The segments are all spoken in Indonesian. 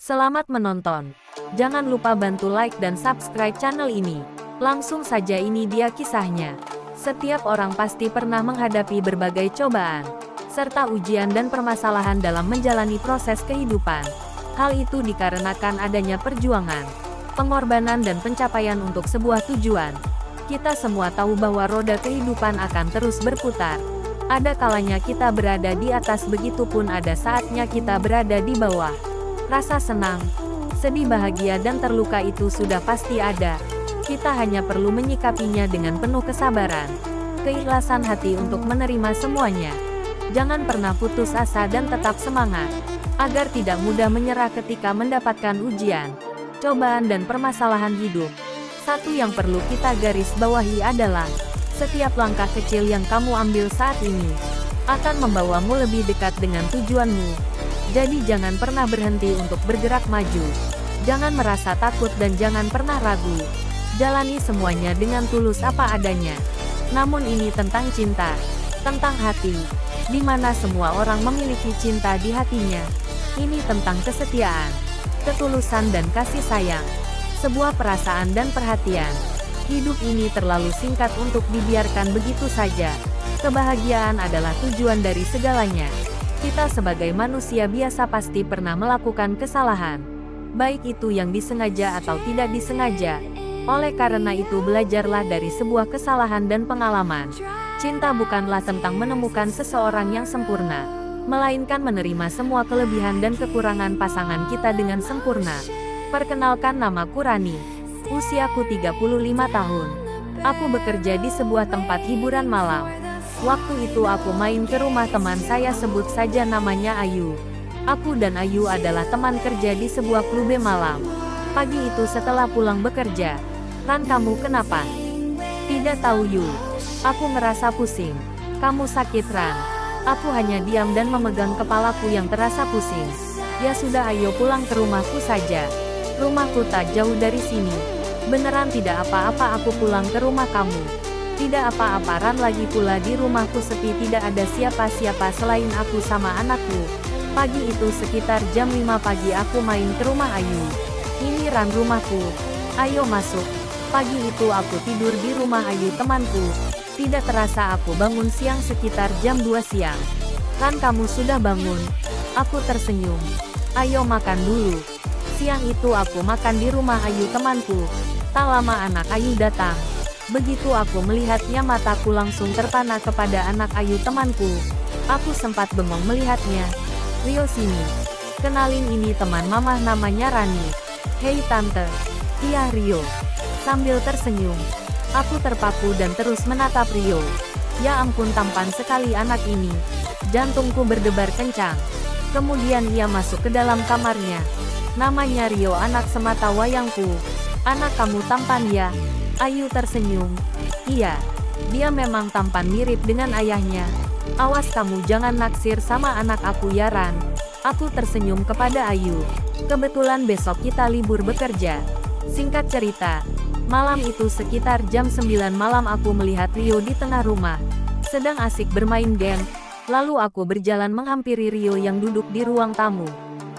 Selamat menonton. Jangan lupa bantu like dan subscribe channel ini. Langsung saja, ini dia kisahnya. Setiap orang pasti pernah menghadapi berbagai cobaan, serta ujian dan permasalahan dalam menjalani proses kehidupan. Hal itu dikarenakan adanya perjuangan, pengorbanan dan pencapaian untuk sebuah tujuan. Kita semua tahu bahwa roda kehidupan akan terus berputar. Ada kalanya kita berada di atas, begitupun ada saatnya kita berada di bawah. Rasa senang, sedih, bahagia dan terluka itu sudah pasti ada. Kita hanya perlu menyikapinya dengan penuh kesabaran, keikhlasan hati untuk menerima semuanya. Jangan pernah putus asa dan tetap semangat, agar tidak mudah menyerah ketika mendapatkan ujian, cobaan dan permasalahan hidup. Satu yang perlu kita garis bawahi adalah, setiap langkah kecil yang kamu ambil saat ini, akan membawamu lebih dekat dengan tujuanmu. Jadi jangan pernah berhenti untuk bergerak maju. Jangan merasa takut dan jangan pernah ragu. Jalani semuanya dengan tulus apa adanya. Namun ini tentang cinta, tentang hati, di mana semua orang memiliki cinta di hatinya. Ini tentang kesetiaan, ketulusan dan kasih sayang, sebuah perasaan dan perhatian. Hidup ini terlalu singkat untuk dibiarkan begitu saja. Kebahagiaan adalah tujuan dari segalanya. Kita sebagai manusia biasa pasti pernah melakukan kesalahan, baik itu yang disengaja atau tidak disengaja. Oleh karena itu, belajarlah dari sebuah kesalahan dan pengalaman. Cinta bukanlah tentang menemukan seseorang yang sempurna, melainkan menerima semua kelebihan dan kekurangan pasangan kita dengan sempurna. Perkenalkan, namaku Rani. Usiaku 35 tahun. Aku bekerja di sebuah tempat hiburan malam. Waktu itu aku main ke rumah teman saya, sebut saja namanya Ayu. Aku dan Ayu adalah teman kerja di sebuah klube malam. Pagi itu setelah pulang bekerja, "Ran, kamu kenapa?" "Tidak tahu, Yu. Aku ngerasa pusing." "Kamu sakit, Ran?" Aku hanya diam dan memegang kepalaku yang terasa pusing. "Ya sudah, ayo pulang ke rumahku saja. Rumahku tak jauh dari sini." "Beneran tidak apa-apa, aku pulang ke rumah kamu." "Tidak apa-apa, Ran, lagi pula di rumahku sepi, tidak ada siapa-siapa selain aku sama anakku." Pagi itu sekitar jam 5 pagi aku main ke rumah Ayu. "Ini Ran, rumahku. Ayo masuk." Pagi itu aku tidur di rumah Ayu temanku. Tidak terasa aku bangun siang sekitar jam 2 siang. "Ran, kamu sudah bangun?" Aku tersenyum. "Ayo makan dulu." Siang itu aku makan di rumah Ayu temanku. Tak lama anak Ayu datang. Begitu aku melihatnya, mataku langsung terpana kepada anak Ayu temanku. Aku sempat bengong melihatnya. "Rio, sini. Kenalin, ini teman mama, namanya Rani." "Hei tante." "Iya Rio." Sambil tersenyum, aku terpaku dan terus menatap Rio. Ya ampun, tampan sekali anak ini. Jantungku berdebar kencang. Kemudian ia masuk ke dalam kamarnya. "Namanya Rio, anak semata wayangku. Anak kamu tampan ya?" Ayu tersenyum. "Iya, dia memang tampan, mirip dengan ayahnya." "Awas kamu jangan naksir sama anak aku ya, Ran." Aku tersenyum kepada Ayu. Kebetulan besok kita libur bekerja. Singkat cerita, malam itu sekitar jam 9 malam aku melihat Rio di tengah rumah, sedang asik bermain game. Lalu aku berjalan menghampiri Rio yang duduk di ruang tamu.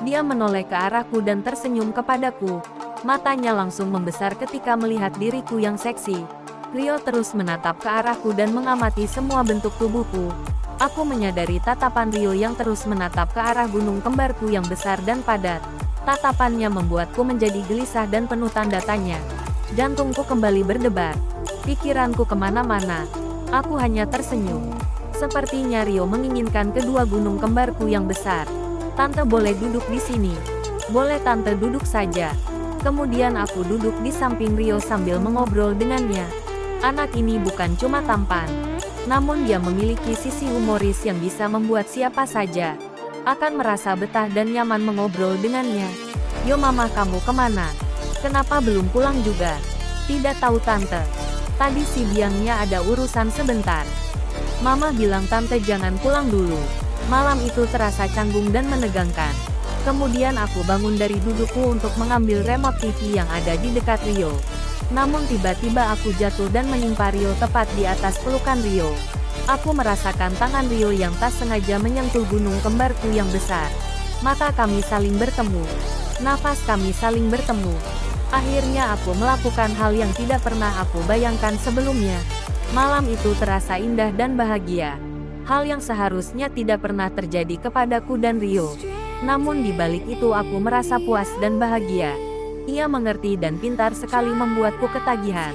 Dia menoleh ke arahku dan tersenyum kepadaku. Matanya langsung membesar ketika melihat diriku yang seksi. Rio terus menatap ke arahku dan mengamati semua bentuk tubuhku. Aku menyadari tatapan Rio yang terus menatap ke arah gunung kembarku yang besar dan padat. Tatapannya membuatku menjadi gelisah dan penuh tanda tanya. Jantungku kembali berdebar. Pikiranku kemana-mana. Aku hanya tersenyum. Sepertinya Rio menginginkan kedua gunung kembarku yang besar. "Tante, boleh duduk di sini?" "Boleh tante, duduk saja." Kemudian aku duduk di samping Rio sambil mengobrol dengannya. Anak ini bukan cuma tampan, namun dia memiliki sisi humoris yang bisa membuat siapa saja akan merasa betah dan nyaman mengobrol dengannya. "Yo mama, kamu kemana? Kenapa belum pulang juga?" "Tidak tahu tante. Tadi si Biangnya ada urusan sebentar. Mama bilang tante jangan pulang dulu." Malam itu terasa canggung dan menegangkan. Kemudian aku bangun dari dudukku untuk mengambil remote TV yang ada di dekat Rio. Namun tiba-tiba aku jatuh dan menimpa Rio tepat di atas pelukan Rio. Aku merasakan tangan Rio yang tak sengaja menyentuh gunung kembarku yang besar. Mata kami saling bertemu. Nafas kami saling bertemu. Akhirnya aku melakukan hal yang tidak pernah aku bayangkan sebelumnya. Malam itu terasa indah dan bahagia. Hal yang seharusnya tidak pernah terjadi kepadaku dan Rio. Namun di balik itu aku merasa puas dan bahagia. Ia mengerti dan pintar sekali membuatku ketagihan.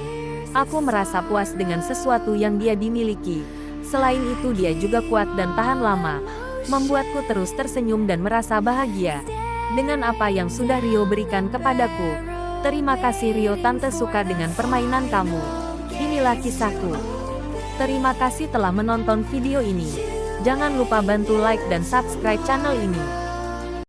Aku merasa puas dengan sesuatu yang dia dimiliki. Selain itu dia juga kuat dan tahan lama. Membuatku terus tersenyum dan merasa bahagia. Dengan apa yang sudah Rio berikan kepadaku. Terima kasih Rio, tante suka dengan permainan kamu. Inilah kisahku. Terima kasih telah menonton video ini. Jangan lupa bantu like dan subscribe channel ini.